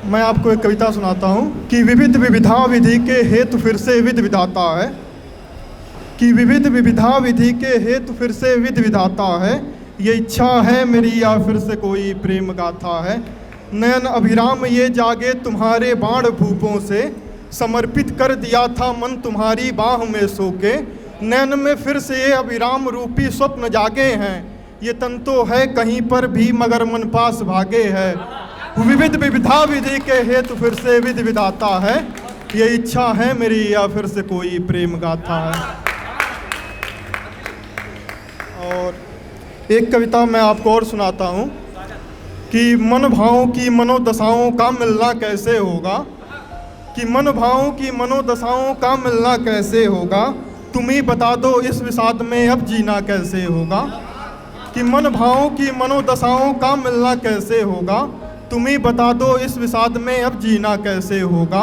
मैं आपको एक कविता सुनाता हूँ कि विविध विविधा विधि के हेतु फिर से विधि विधाता है, कि विविध विविधा विधि के हेतु फिर से विधि विधाता है। ये इच्छा है मेरी या फिर से कोई प्रेम गाथा है। नयन अभिराम ये जागे तुम्हारे बाण भूपों से, समर्पित कर दिया था मन तुम्हारी बाह में सो के। नयन में फिर से ये अभिराम रूपी स्वप्न जागे हैं, ये तन तो है कहीं पर भी मगर मन पास भागे है। विविध विविधा विधि के हेतु फिर से विधि विधाता है, ये इच्छा है मेरी या फिर से कोई प्रेम गाथा है। और एक कविता मैं आपको और सुनाता हूँ कि मन भावों की मनोदशाओं का मिलना कैसे होगा, कि मन भावों की मनोदशाओं का मिलना कैसे होगा। तुम ही बता दो इस विषाद में अब जीना कैसे होगा, कि मन भावों की मनोदशाओं का मिलना कैसे होगा। तुम ही बता दो इस विषाद में अब जीना कैसे होगा।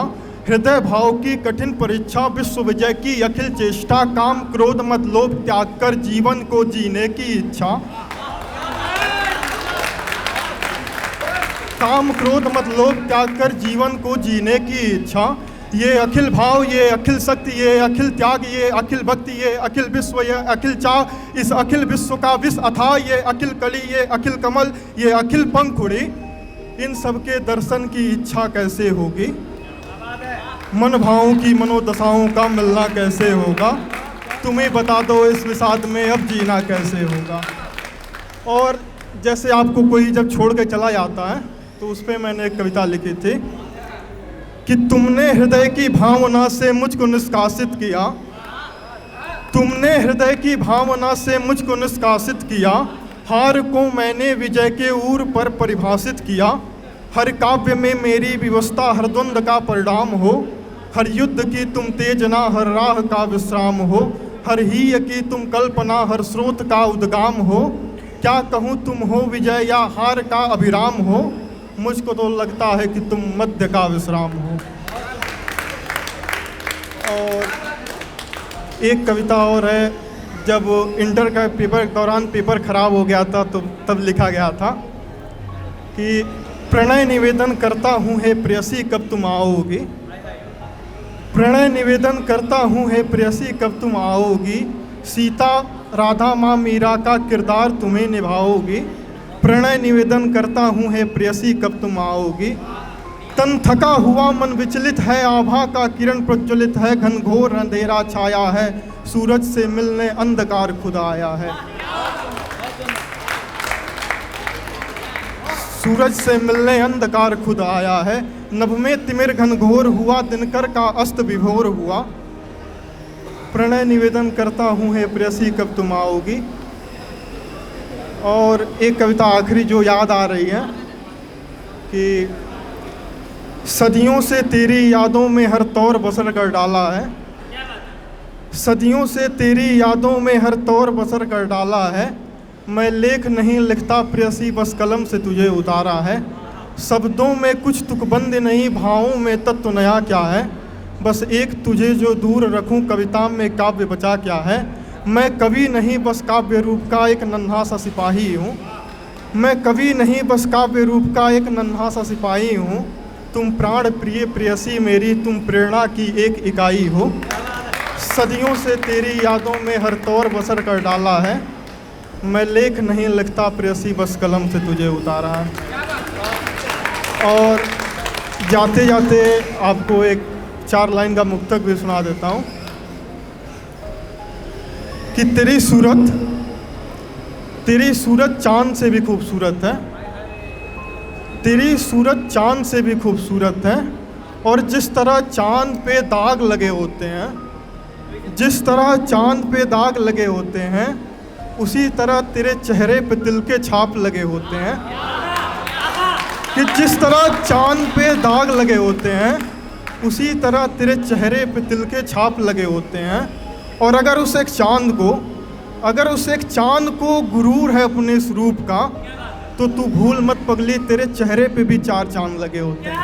हृदय भाव की कठिन परीक्षा, विश्व विजय की अखिल चेष्टा, काम क्रोध मत लोभ त्याग कर जीवन को जीने की इच्छा। काम क्रोध मत लोभ त्याग कर जीवन को जीने की इच्छा। ये अखिल भाव, ये अखिल शक्ति, ये अखिल त्याग, ये अखिल भक्ति, ये अखिल विश्व, ये अखिल चाह, इस अखिल विश्व का विष अथाह, ये अखिल कली, ये अखिल कमल, ये अखिल पंखुड़ी, इन सब के दर्शन की इच्छा कैसे होगी। मन भावों की मनोदशाओं का मिलना कैसे होगा। तुम्हें बता दो इस विषाद में अब जीना कैसे होगा। और जैसे आपको कोई जब छोड़ के चला जाता है तो उस पर मैंने एक कविता लिखी थी कि तुमने हृदय की भावना से मुझको निष्कासित किया, तुमने हृदय की भावना से मुझको निष्कासित किया। हार को मैंने विजय के ऊर पर परिभाषित किया। हर काव्य में मेरी व्यवस्था हर द्वंद्व का परिणाम हो, हर युद्ध की तुम तेजना हर राह का विश्राम हो, हर हीय की तुम कल्पना हर स्रोत का उद्गाम हो। क्या कहूँ तुम हो विजय या हार का अभिराम हो, मुझको तो लगता है कि तुम मध्य का विश्राम हो। और एक कविता और है, जब इंटर का पेपर के दौरान पेपर ख़राब हो गया था तो तब लिखा गया था कि प्रणय निवेदन करता हूँ हे प्रेयसी कब तुम आओगी, प्रणय निवेदन करता हूँ हे प्रेयसी कब तुम आओगी। सीता राधा माँ मीरा का किरदार तुम्हें निभाओगी। प्रणय निवेदन करता हूँ हे प्रेयसी कब तुम आओगी। तन थका हुआ मन विचलित है, आभा का किरण प्रज्वलित है, घनघोर अंधेरा छाया है, सूरज से मिलने अंधकार खुद आया है। सूरज से मिलने अंधकार खुद आया है। नभ में तिमिर घनघोर हुआ, दिनकर का अस्त विभोर हुआ। प्रणय निवेदन करता हूँ हे प्रेयसी कब तुम आओगी। और एक कविता आखिरी जो याद आ रही है कि सदियों से तेरी यादों में हर तौर बसर कर डाला है, सदियों से तेरी यादों में हर तौर बसर कर डाला है। मैं लेख नहीं लिखता प्रेयसी बस कलम से तुझे उतारा है। शब्दों में कुछ तुकबंद नहीं, भावों में तत्व नया क्या है। बस एक तुझे जो दूर रखूं, कविता में काव्य बचा क्या है। मैं कवि नहीं बस काव्य रूप का एक नन्हा सा सिपाही हूँ, मैं कवि नहीं बस काव्य रूप का एक नन्हा सा सिपाही हूँ। तुम प्राण प्रिय प्रेयसी मेरी, तुम प्रेरणा की एक इकाई हो। सदियों से तेरी यादों में हर तौर बसर कर डाला है। मैं लेख नहीं लिखता प्रेयसी बस कलम से तुझे उतारा है। और जाते जाते आपको एक 4 लाइन का मुक्तक भी सुना देता हूँ कि तेरी सूरत चांद से भी खूबसूरत है, तेरी सूरत चांद से भी खूबसूरत है। और जिस तरह चांद पे दाग लगे होते हैं, जिस तरह चांद पे दाग लगे होते हैं, उसी तरह तेरे चेहरे पे तिल के छाप लगे होते हैं। कि जिस तरह चांद पे दाग लगे होते हैं, उसी तरह तेरे चेहरे पे तिल के छाप लगे होते हैं। और अगर उस एक चांद को गुरूर है अपने स्वरूप का, तो तू भूल मत पगली, तेरे चेहरे पे भी 4 चांद लगे होते हैं।